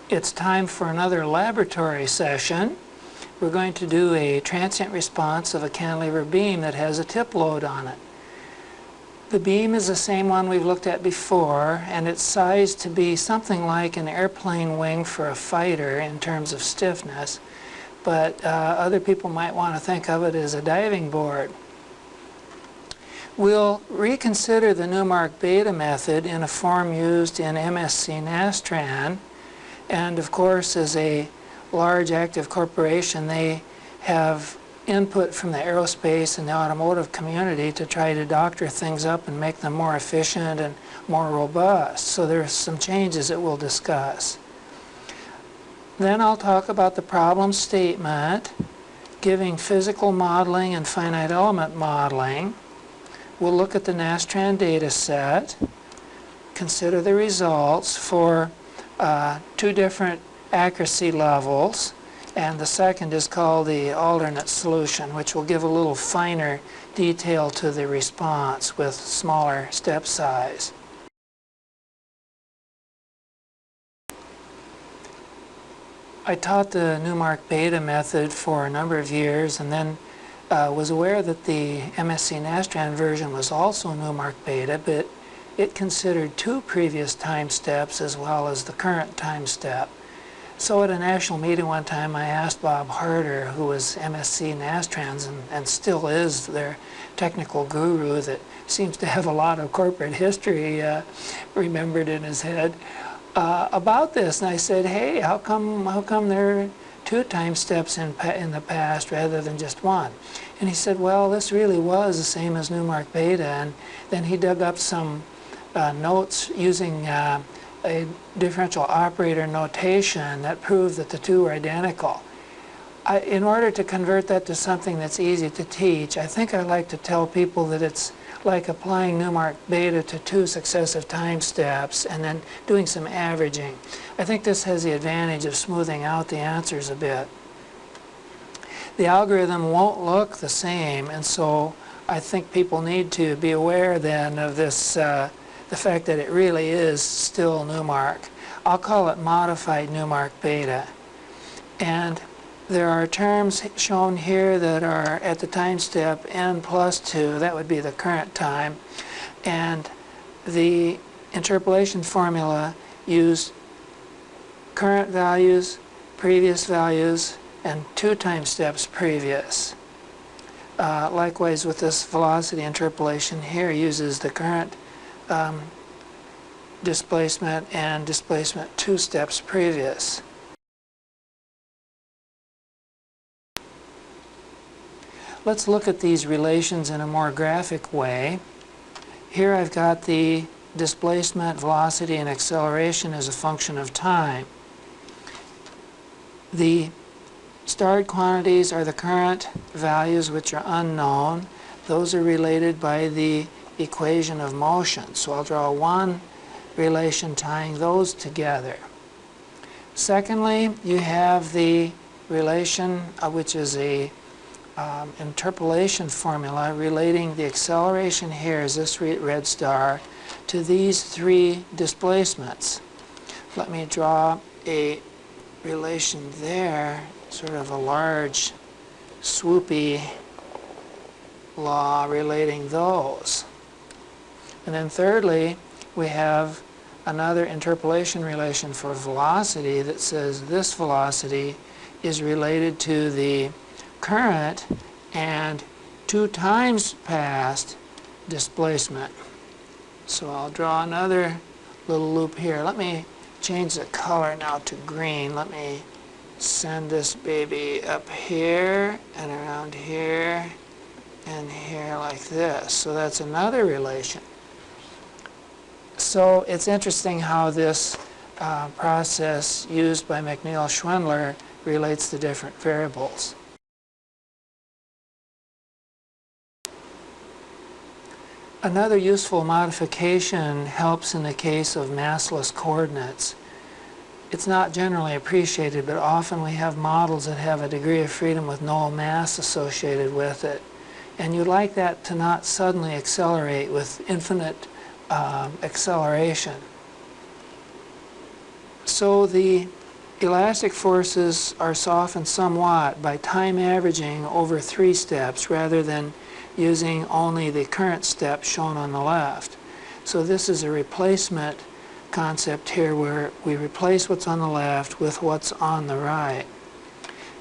It's time for another laboratory session. We're going to do a transient response of a cantilever beam that has a tip load on it. The beam is the same one we've looked at before, and it's sized to be something like an airplane wing for a fighter in terms of stiffness, but other people might want to think of it as a diving board. We'll reconsider the Newmark Beta method in a form used in MSc NASTRAN, and of course, as a large active corporation, they have input from the aerospace and the automotive community to try to doctor things up and make them more efficient and more robust. So there's some changes that we'll discuss. Then I'll talk about the problem statement, giving physical modeling and finite element modeling. We'll look at the NASTRAN data set, consider the results for two different accuracy levels, and the second is called the alternate solution, which will give a little finer detail to the response with smaller step size. I taught the Newmark Beta method for a number of years, and then was aware that the MSc NASTRAN version was also Newmark Beta, but it considered two previous time steps as well as the current time step. So at a national meeting one time, I asked Bob Harder, who was MSc NASTRAN's and still is their technical guru that seems to have a lot of corporate history remembered in his head, about this. And I said, hey, how come there are two time steps in the past rather than just one? And he said, well, this really was the same as Newmark Beta. And then he dug up some notes using a differential operator notation that proved that the two were identical. In order to convert that to something that's easy to teach, I think I like to tell people that it's like applying Newmark Beta to two successive time steps and then doing some averaging. I think this has the advantage of smoothing out the answers a bit. The algorithm won't look the same, and so I think people need to be aware then of this, the fact that it really is still Newmark. I'll call it modified Newmark Beta. And there are terms shown here that are at the time step n+2, that would be the current time, and the interpolation formula used current values, previous values, and two time steps previous. Likewise with this velocity interpolation here uses the current displacement and displacement two steps previous. Let's look at these relations in a more graphic way. Here I've got the displacement, velocity, and acceleration as a function of time. The starred quantities are the current values, which are unknown. Those are related by the equation of motion. So I'll draw one relation tying those together. Secondly, you have the relation, which is a interpolation formula relating the acceleration here, is this red star, to these three displacements. Let me draw a relation there, sort of a large swoopy law relating those. And then thirdly, we have another interpolation relation for velocity that says this velocity is related to the current and two times past displacement. So I'll draw another little loop here. Let me change the color now to green. Let me send this baby up here and around here and here like this. So that's another relation. So it's interesting how this process used by McNeil-Schwindler relates to different variables. Another useful modification helps in the case of massless coordinates. It's not generally appreciated, but often we have models that have a degree of freedom with no mass associated with it. And you'd like that to not suddenly accelerate with infinite acceleration. So the elastic forces are softened somewhat by time averaging over 3 steps rather than using only the current step shown on the left. So this is a replacement concept here where we replace what's on the left with what's on the right.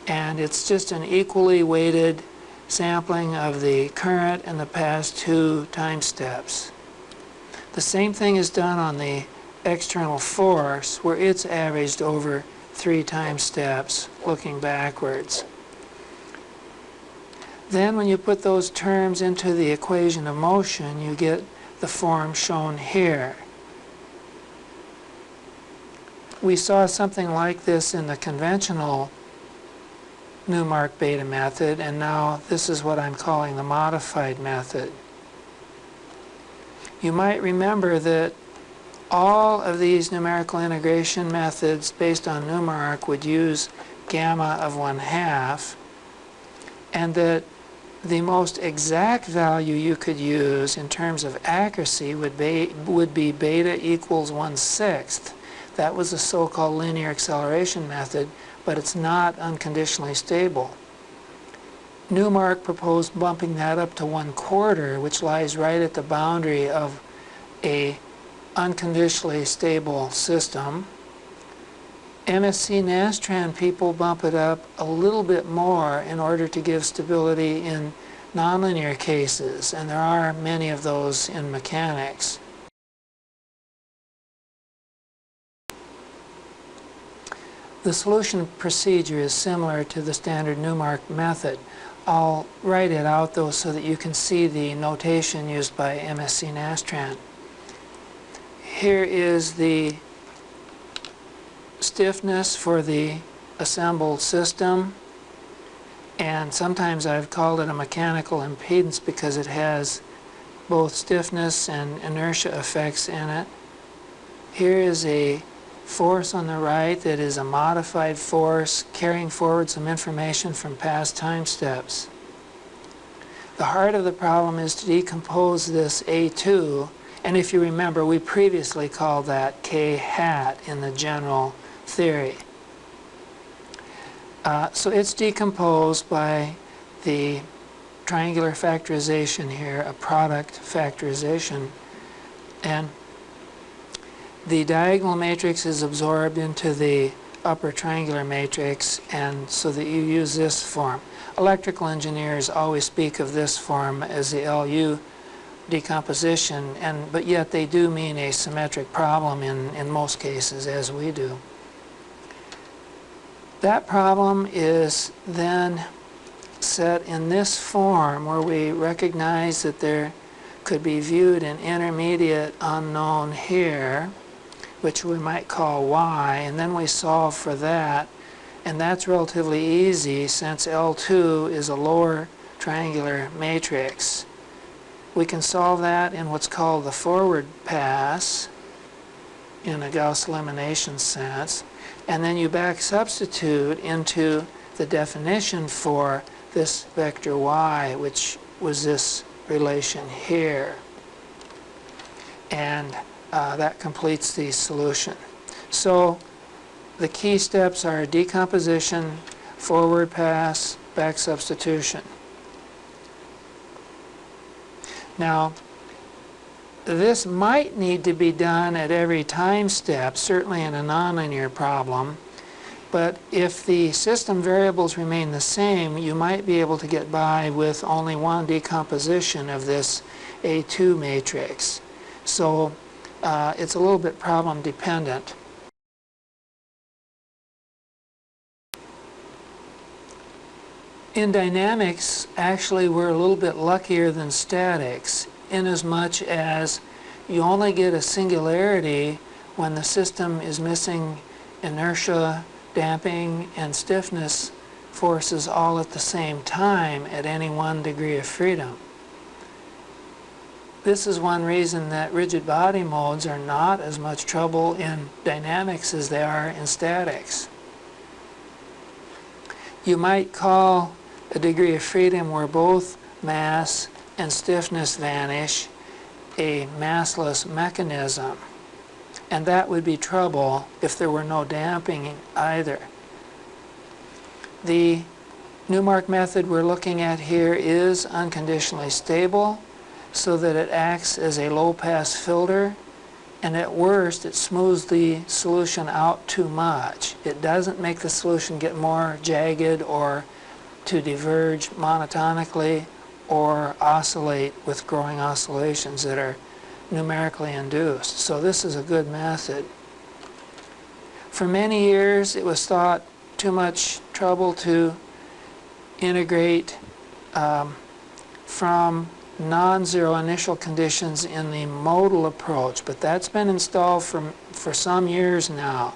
And it's just an equally weighted sampling of the current and the past 2 time steps. The same thing is done on the external force where it's averaged over 3 time steps looking backwards. Then when you put those terms into the equation of motion, you get the form shown here. We saw something like this in the conventional Newmark Beta method, and now this is what I'm calling the modified method. You might remember that all of these numerical integration methods based on Newmark would use gamma of 1/2, and that the most exact value you could use in terms of accuracy would be beta equals 1/6. That was the so-called linear acceleration method, but it's not unconditionally stable. Newmark proposed bumping that up to 1/4, which lies right at the boundary of a unconditionally stable system. MSc NASTRAN people bump it up a little bit more in order to give stability in nonlinear cases, and there are many of those in mechanics. The solution procedure is similar to the standard Newmark method. I'll write it out though so that you can see the notation used by MSc NASTRAN. Here is the stiffness for the assembled system, and sometimes I've called it a mechanical impedance because it has both stiffness and inertia effects in it. Here is a force on the right that is a modified force carrying forward some information from past time steps. The heart of the problem is to decompose this A2, and if you remember, we previously called that K hat in the general theory. So it's decomposed by the triangular factorization here, a product factorization, and the diagonal matrix is absorbed into the upper triangular matrix, and so that you use this form. Electrical engineers always speak of this form as the LU decomposition, but yet they do mean a symmetric problem in most cases, as we do. That problem is then set in this form where we recognize that there could be viewed an intermediate unknown here, which we might call y, and then we solve for that, and that's relatively easy since L2 is a lower triangular matrix. We can solve that in what's called the forward pass in a Gauss elimination sense, and then you back substitute into the definition for this vector y, which was this relation here, and that completes the solution. So the key steps are decomposition, forward pass, back substitution. Now, this might need to be done at every time step, certainly in a nonlinear problem, but if the system variables remain the same, you might be able to get by with only one decomposition of this A2 matrix. So it's a little bit problem dependent. In dynamics, actually we're a little bit luckier than statics, inasmuch as you only get a singularity when the system is missing inertia, damping, and stiffness forces all at the same time at any one degree of freedom. This is one reason that rigid body modes are not as much trouble in dynamics as they are in statics. You might call a degree of freedom where both mass and stiffness vanish a massless mechanism. and that would be trouble if there were no damping either. The Newmark method we're looking at here is unconditionally stable, so that it acts as a low-pass filter, and at worst it smooths the solution out too much. It doesn't make the solution get more jagged or to diverge monotonically or oscillate with growing oscillations that are numerically induced. So this is a good method. For many years it was thought too much trouble to integrate from non-zero initial conditions in the modal approach, but that's been installed for some years now,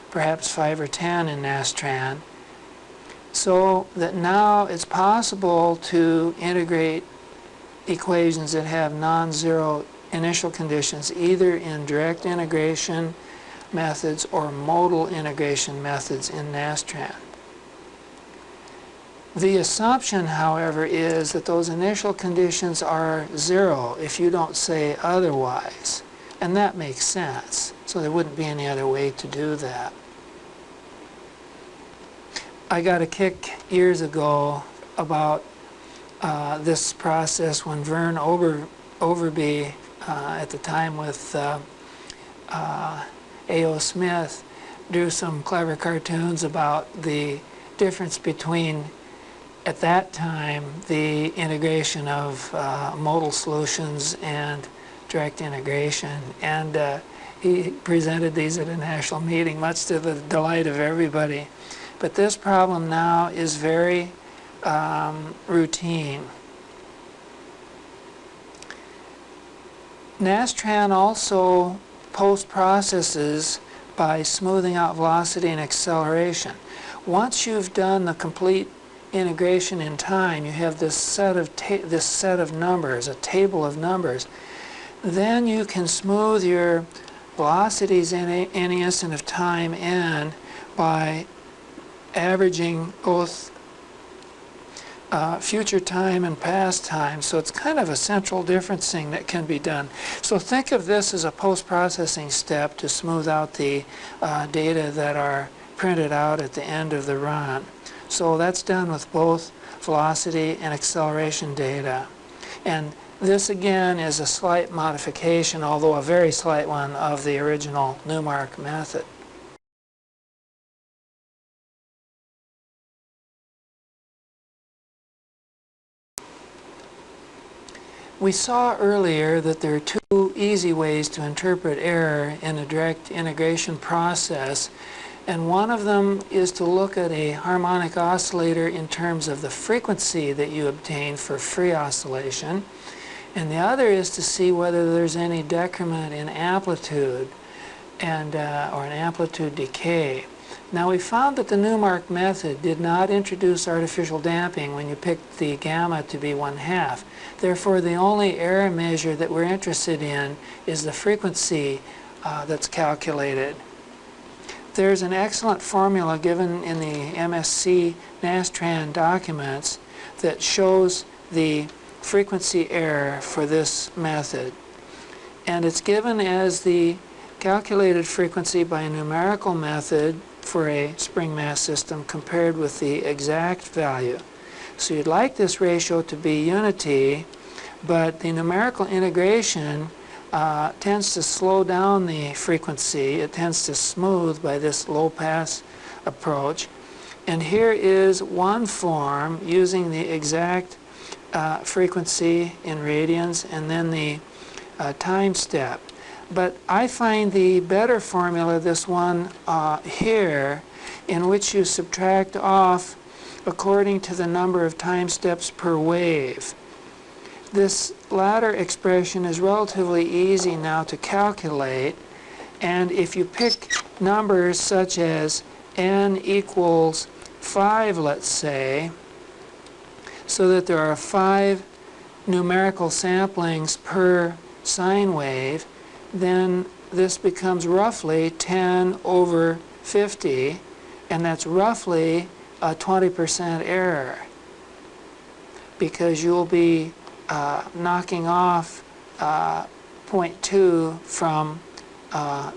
perhaps 5 or 10 in NASTRAN, so that now it's possible to integrate equations that have non-zero initial conditions either in direct integration methods or modal integration methods in NASTRAN. The assumption, however, is that those initial conditions are zero if you don't say otherwise. And that makes sense. So there wouldn't be any other way to do that. I got a kick years ago about this process when Vern Overby, at the time with A.O. Smith, drew some clever cartoons about the difference between, at that time, the integration of modal solutions and direct integration. And he presented these at a national meeting, much to the delight of everybody. But this problem now is very routine. NASTRAN also post-processes by smoothing out velocity and acceleration. Once you've done the complete integration in time, you have this set of numbers, a table of numbers. Then you can smooth your velocities in any instant of time n by averaging both future time and past time. So it's kind of a central differencing that can be done. So think of this as a post-processing step to smooth out the data that are printed out at the end of the run. So that's done with both velocity and acceleration data. And this again is a slight modification, although a very slight one, of the original Newmark method. We saw earlier that there are two easy ways to interpret error in a direct integration process, and one of them is to look at a harmonic oscillator in terms of the frequency that you obtain for free oscillation, and the other is to see whether there's any decrement in amplitude and or an amplitude decay. Now we found that the Newmark method did not introduce artificial damping when you picked the gamma to be 1/2. Therefore, the only error measure that we're interested in is the frequency that's calculated. There's an excellent formula given in the MSc NASTRAN documents that shows the frequency error for this method. And it's given as the calculated frequency by a numerical method for a spring mass system compared with the exact value. So you'd like this ratio to be unity, but the numerical integration tends to slow down the frequency. It tends to smooth by this low pass approach. And here is one form using the exact frequency in radians and then the time step. But I find the better formula, this one here, in which you subtract off according to the number of time steps per wave. This latter expression is relatively easy now to calculate, and if you pick numbers such as n equals 5, let's say, so that there are 5 numerical samplings per sine wave, then this becomes roughly 10 over 50, and that's roughly a 20% error, because you'll be knocking off 0.2 from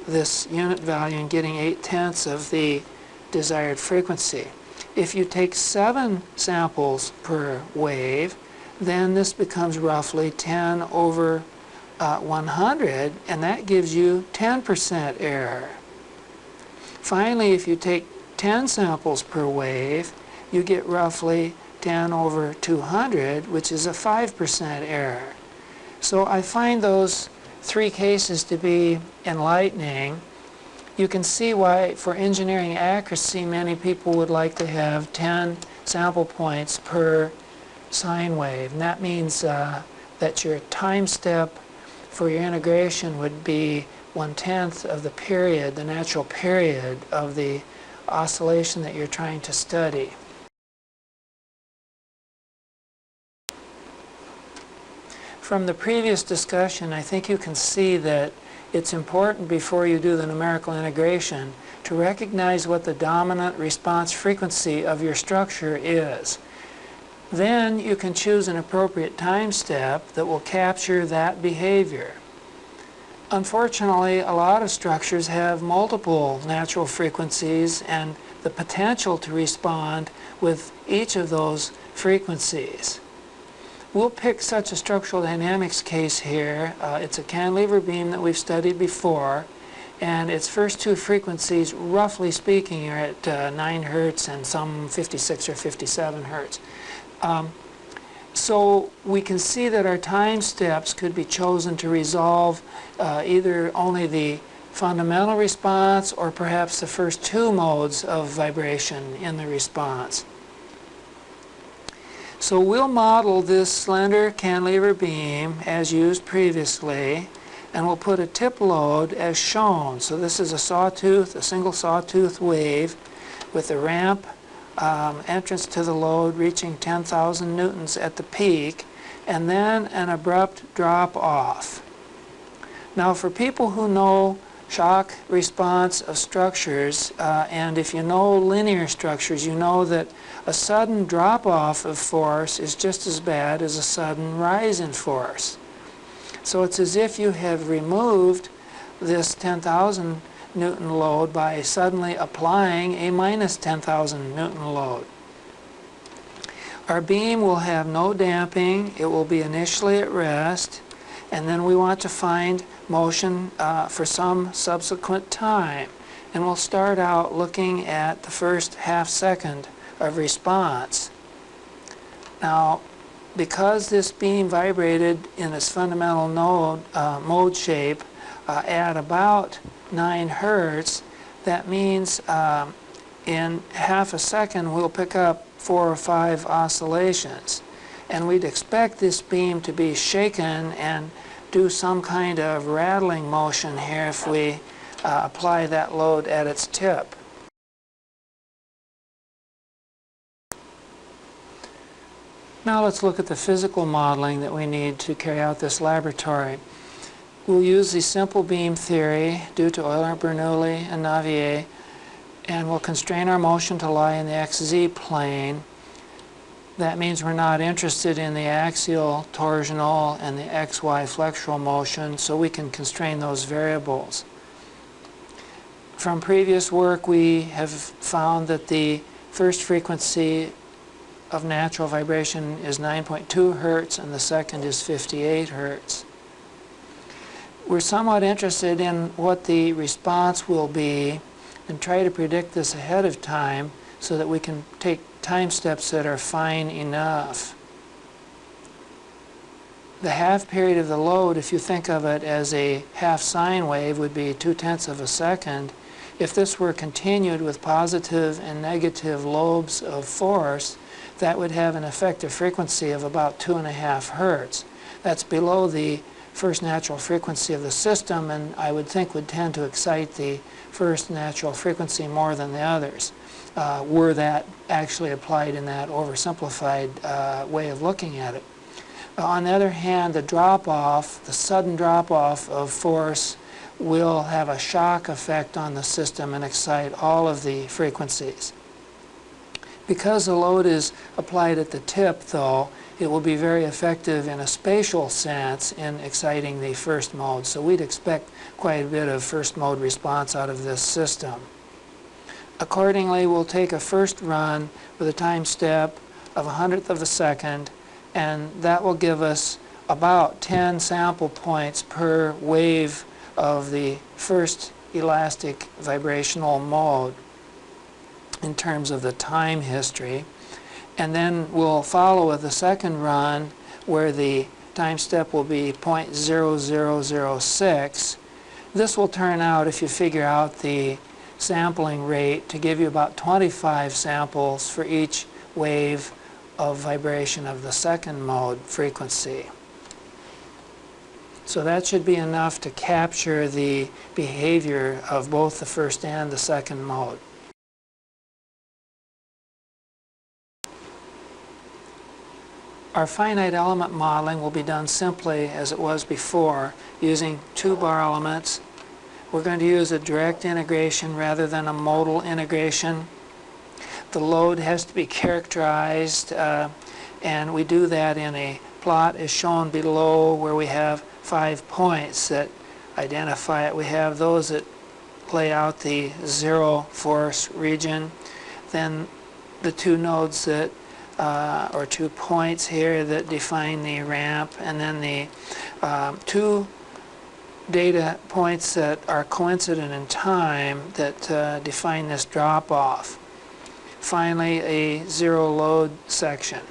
this unit value and getting 8/10 of the desired frequency. If you take 7 samples per wave, then this becomes roughly 10 over 100, and that gives you 10% error. Finally, if you take 10 samples per wave, you get roughly 10 over 200, which is a 5% error. So I find those 3 cases to be enlightening. You can see why, for engineering accuracy, many people would like to have 10 sample points per sine wave. And that means that your time step for your integration would be 1/10 of the period, the natural period of the oscillation that you're trying to study. From the previous discussion, I think you can see that it's important before you do the numerical integration to recognize what the dominant response frequency of your structure is. Then you can choose an appropriate time step that will capture that behavior. Unfortunately, a lot of structures have multiple natural frequencies and the potential to respond with each of those frequencies. We'll pick such a structural dynamics case here. It's a cantilever beam that we've studied before, and its first 2 frequencies, roughly speaking, are at 9 hertz and some 56 or 57 hertz. So we can see that our time steps could be chosen to resolve either only the fundamental response or perhaps the first 2 modes of vibration in the response. So we'll model this slender cantilever beam as used previously, and we'll put a tip load as shown. So this is a sawtooth, a single sawtooth wave with a ramp entrance to the load reaching 10,000 newtons at the peak, and then an abrupt drop off. Now, for people who know shock response of structures, and if you know linear structures, you know that a sudden drop off of force is just as bad as a sudden rise in force. So it's as if you have removed this 10,000 Newton load by suddenly applying a minus 10,000 Newton load. Our beam will have no damping. It will be initially at rest, and then we want to find motion for some subsequent time. And we'll start out looking at the first half second of response. Now, because this beam vibrated in its fundamental mode shape at about 9 hertz, that means in half a second we'll pick up 4 or 5 oscillations. And we'd expect this beam to be shaken and do some kind of rattling motion here if we apply that load at its tip. Now let's look at the physical modeling that we need to carry out this laboratory. We'll use the simple beam theory due to Euler-Bernoulli and Navier, and we'll constrain our motion to lie in the XZ plane. That means we're not interested in the axial, torsional, and the XY flexural motion, so we can constrain those variables. From previous work, we have found that the first frequency of natural vibration is 9.2 hertz and the second is 58 hertz. We're somewhat interested in what the response will be and try to predict this ahead of time so that we can take time steps that are fine enough. The half period of the load, if you think of it as a half sine wave, would be 2/10 of a second. If this were continued with positive and negative lobes of force, that would have an effective frequency of about 2.5 hertz. That's below the first natural frequency of the system, and I would think would tend to excite the first natural frequency more than the others, were that actually applied in that oversimplified way of looking at it. On the other hand, the drop-off, the sudden drop-off of force will have a shock effect on the system and excite all of the frequencies. Because the load is applied at the tip, though, it will be very effective in a spatial sense in exciting the first mode. So we'd expect quite a bit of first mode response out of this system. Accordingly, we'll take a first run with a time step of 1/100th of a second, and that will give us about 10 sample points per wave of the first elastic vibrational mode in terms of the time history. And then we'll follow with a second run where the time step will be 0.0006. This will turn out, if you figure out the sampling rate, to give you about 25 samples for each wave of vibration of the second mode frequency. So that should be enough to capture the behavior of both the first and the second mode. Our finite element modeling will be done simply as it was before, using two bar elements. We're going to use a direct integration rather than a modal integration. The load has to be characterized, and we do that in a plot as shown below, where we have 5 points that identify it. We have those that lay out the zero force region, then the two nodes that or 2 points here that define the ramp, and then the 2 data points that are coincident in time that define this drop-off. Finally, a zero load section.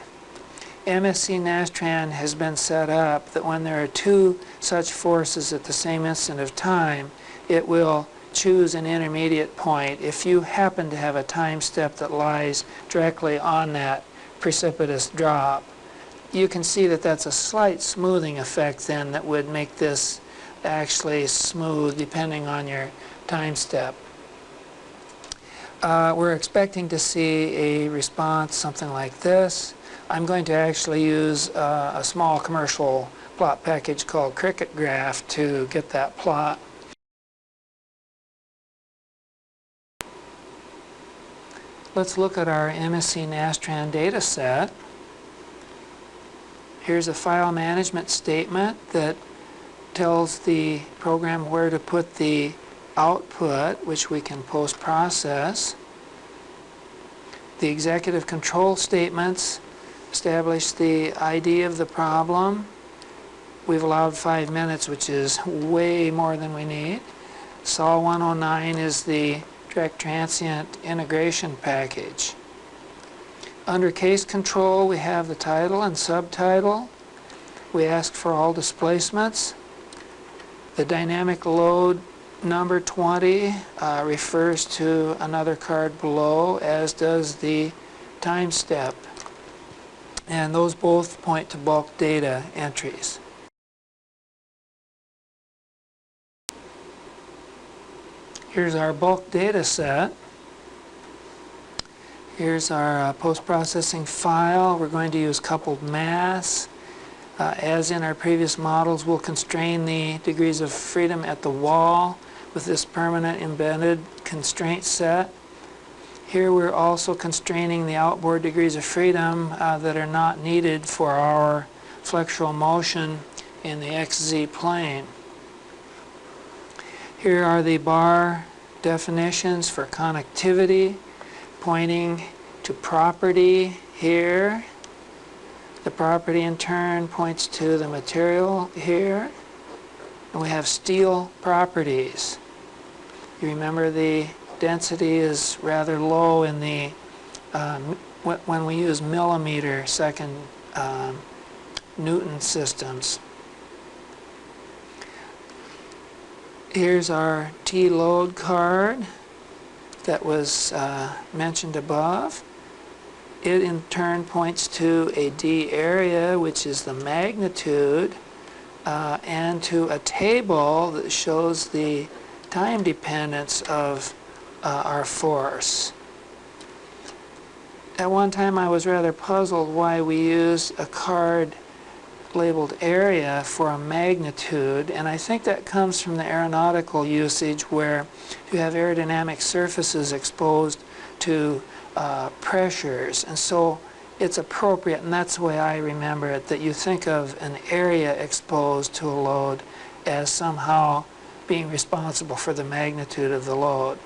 MSC NASTRAN has been set up that when there are 2 such forces at the same instant of time, it will choose an intermediate point if you happen to have a time step that lies directly on that precipitous drop. You can see that that's a slight smoothing effect then that would make this actually smooth depending on your time step. We're expecting to see a response something like this. I'm going to actually use a small commercial plot package called Cricket Graph to get that plot. Let's look at our MSC NASTRAN data set. Here's a file management statement that tells the program where to put the output, which we can post-process. The executive control statements establish the ID of the problem. We've allowed 5 minutes, which is way more than we need. SAW 109 is the direct transient integration package. Under case control, we have the title and subtitle. We ask for all displacements. The dynamic load number 20 refers to another card below, as does the time step. And those both point to bulk data entries. Here's our bulk data set. Here's our post-processing file. We're going to use coupled mass. As in our previous models, we'll constrain the degrees of freedom at the wall with this permanent embedded constraint set. Here we're also constraining the outboard degrees of freedom that are not needed for our flexural motion in the XZ plane. Here are the bar definitions for connectivity, pointing to property here. The property in turn points to the material here. And we have steel properties. You remember the density is rather low in the when we use millimeter second Newton systems. Here's our T load card that was mentioned above. It in turn points to a D area, which is the magnitude, and to a table that shows the time dependence of our force. At one time I was rather puzzled why we used a card labeled area for a magnitude, and I think that comes from the aeronautical usage where you have aerodynamic surfaces exposed to pressures, and so it's appropriate, and that's the way I remember it, that you think of an area exposed to a load as somehow being responsible for the magnitude of the load.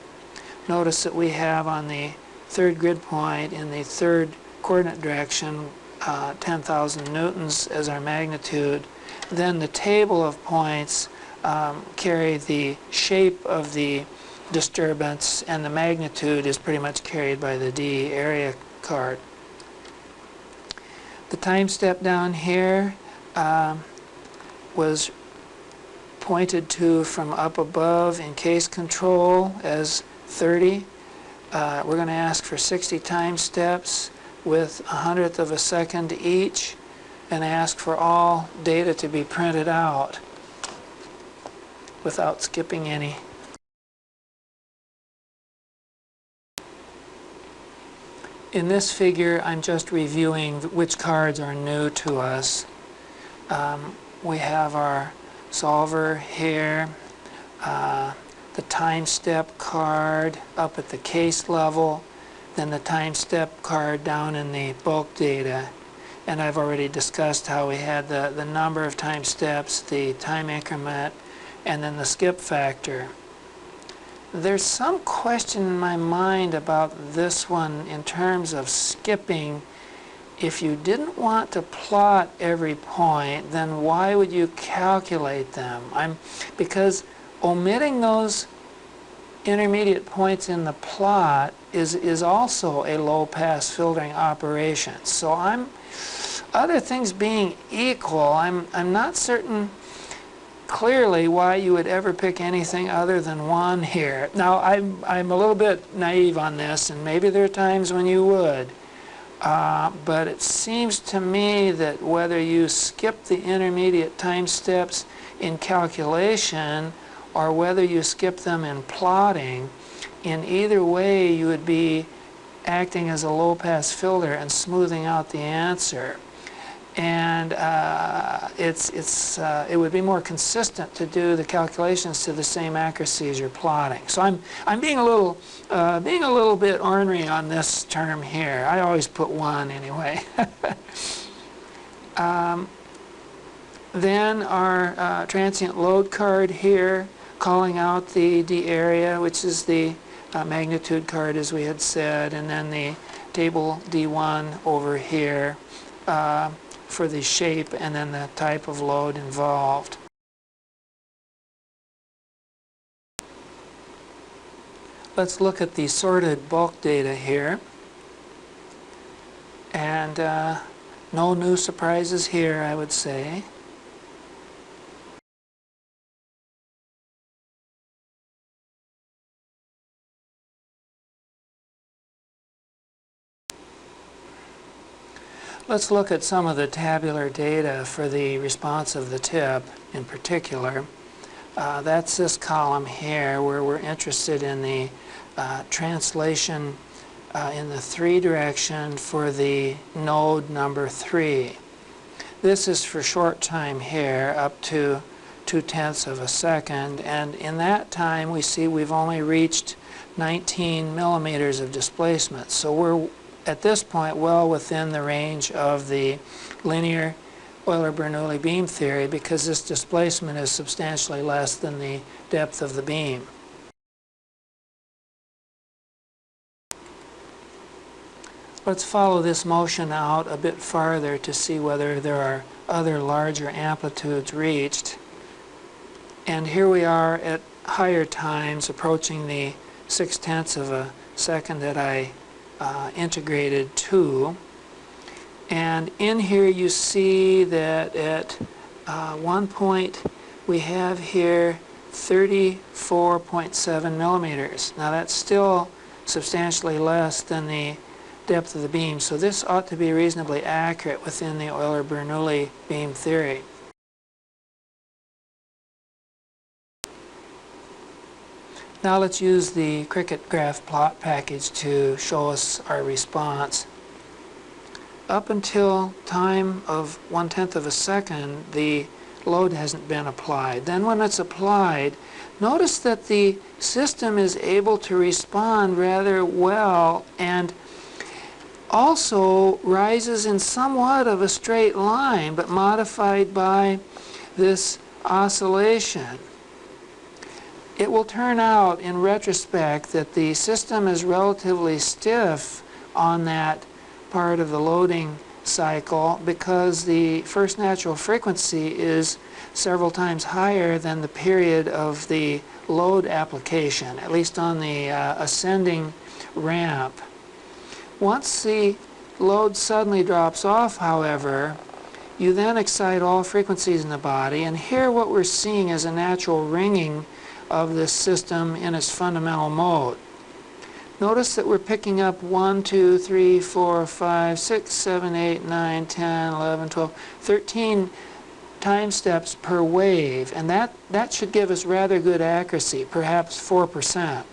Notice that we have on the third grid point in the third coordinate direction 10,000 newtons as our magnitude. Then the table of points carry the shape of the disturbance, and the magnitude is pretty much carried by the D area card. The time step down here was pointed to from up above in case control as 30. We're going to ask for 60 time steps with 1/100th of a second each, and ask for all data to be printed out without skipping any. In this figure, I'm just reviewing which cards are new to us. We have our solver here, the time step card up at the case level, then the time step card down in the bulk data. And I've already discussed how we had the number of time steps, the time increment, and then the skip factor. There's some question in my mind about this one in terms of skipping. If you didn't want to plot every point, then why would you calculate them? Because omitting those intermediate points in the plot is also a low-pass filtering operation. So other things being equal, I'm not certain clearly why you would ever pick anything other than one here. Now, I'm a little bit naive on this, and maybe there are times when you would. But it seems to me that whether you skip the intermediate time steps in calculation or whether you skip them in plotting, in either way you would be acting as a low-pass filter and smoothing out the answer. And it would be more consistent to do the calculations to the same accuracy as you're plotting. So I'm being a little bit ornery on this term here. I always put one anyway. Then our transient load card here, calling out the D area, which is the magnitude card as we had said, and then the table D1 over here for the shape and then the type of load involved. Let's look at the sorted bulk data here. And no new surprises here, I would say. Let's look at some of the tabular data for the response of the tip in particular. That's this column here where we're interested in the translation in the 3 direction for the node number 3. This is for short time here up to 0.2 of a second, and in that time we see we've only reached 19 millimeters of displacement. So we're at this point well within the range of the linear Euler-Bernoulli beam theory because this displacement is substantially less than the depth of the beam. Let's follow this motion out a bit farther to see whether there are other larger amplitudes reached. And here we are at higher times approaching the 0.6 of a second that I integrated to. And in here you see that at one point we have here 34.7 millimeters. Now that's still substantially less than the depth of the beam, so this ought to be reasonably accurate within the Euler-Bernoulli beam theory. Now let's use the Cricut graph plot package to show us our response. up until time of 1/10 of a second, the load hasn't been applied. Then when it's applied, notice that the system is able to respond rather well and also rises in somewhat of a straight line, but modified by this oscillation. It will turn out in retrospect that the system is relatively stiff on that part of the loading cycle because the first natural frequency is several times higher than the period of the load application, at least on the ascending ramp. Once the load suddenly drops off, however, you then excite all frequencies in the body, and here what we're seeing is a natural ringing of this system in its fundamental mode. Notice that we're picking up 1, 2, 3, 4, 5, 6, 7, 8, 9, 10, 11, 12, 13 time steps per wave, and that should give us rather good accuracy, perhaps 4%.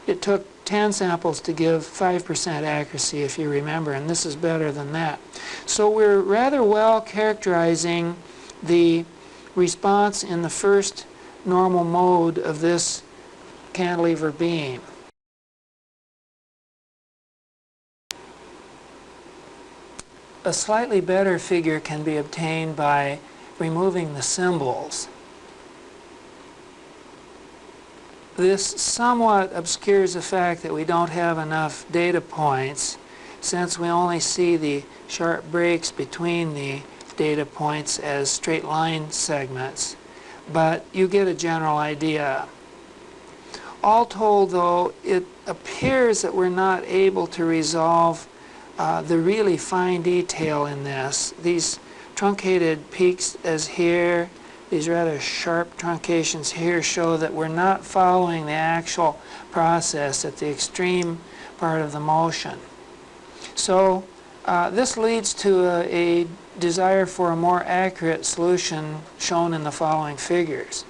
It took 10 samples to give 5% accuracy, if you remember, and this is better than that. So we're rather well characterizing the response in the first normal mode of this cantilever beam. A slightly better figure can be obtained by removing the symbols. This somewhat obscures the fact that we don't have enough data points, since we only see the sharp breaks between the data points as straight line segments, but you get a general idea. All told, though, it appears that we're not able to resolve the really fine detail in this. These truncated peaks as here, these rather sharp truncations here show that we're not following the actual process at the extreme part of the motion. So this leads to a desire for a more accurate solution shown in the following figures.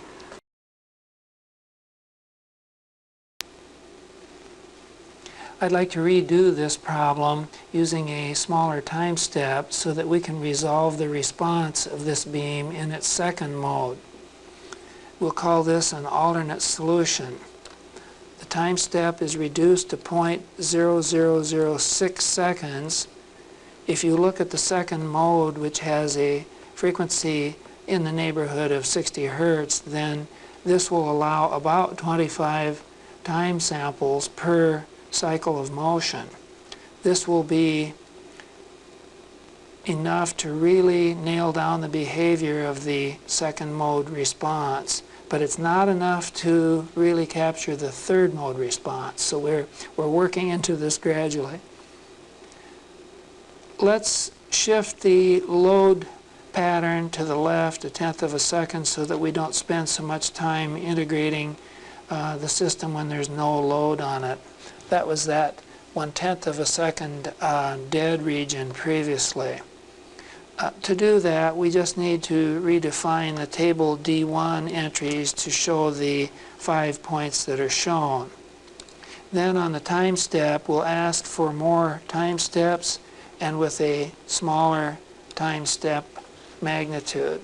I'd like to redo this problem using a smaller time step so that we can resolve the response of this beam in its second mode. We'll call this an alternate solution. The time step is reduced to 0.0006 seconds. If you look at the second mode, which has a frequency in the neighborhood of 60 Hertz, then this will allow about 25 time samples per cycle of motion. This will be enough to really nail down the behavior of the second mode response, but it's not enough to really capture the third mode response. So we're working into this gradually. Let's shift the load pattern to the left 1/10 of a second so that we don't spend so much time integrating the system when there's no load on it. That was that 1/10 of a second dead region previously. To do that, we just need to redefine the table D1 entries to show the 5 points that are shown. Then on the time step, we'll ask for more time steps and with a smaller time step magnitude.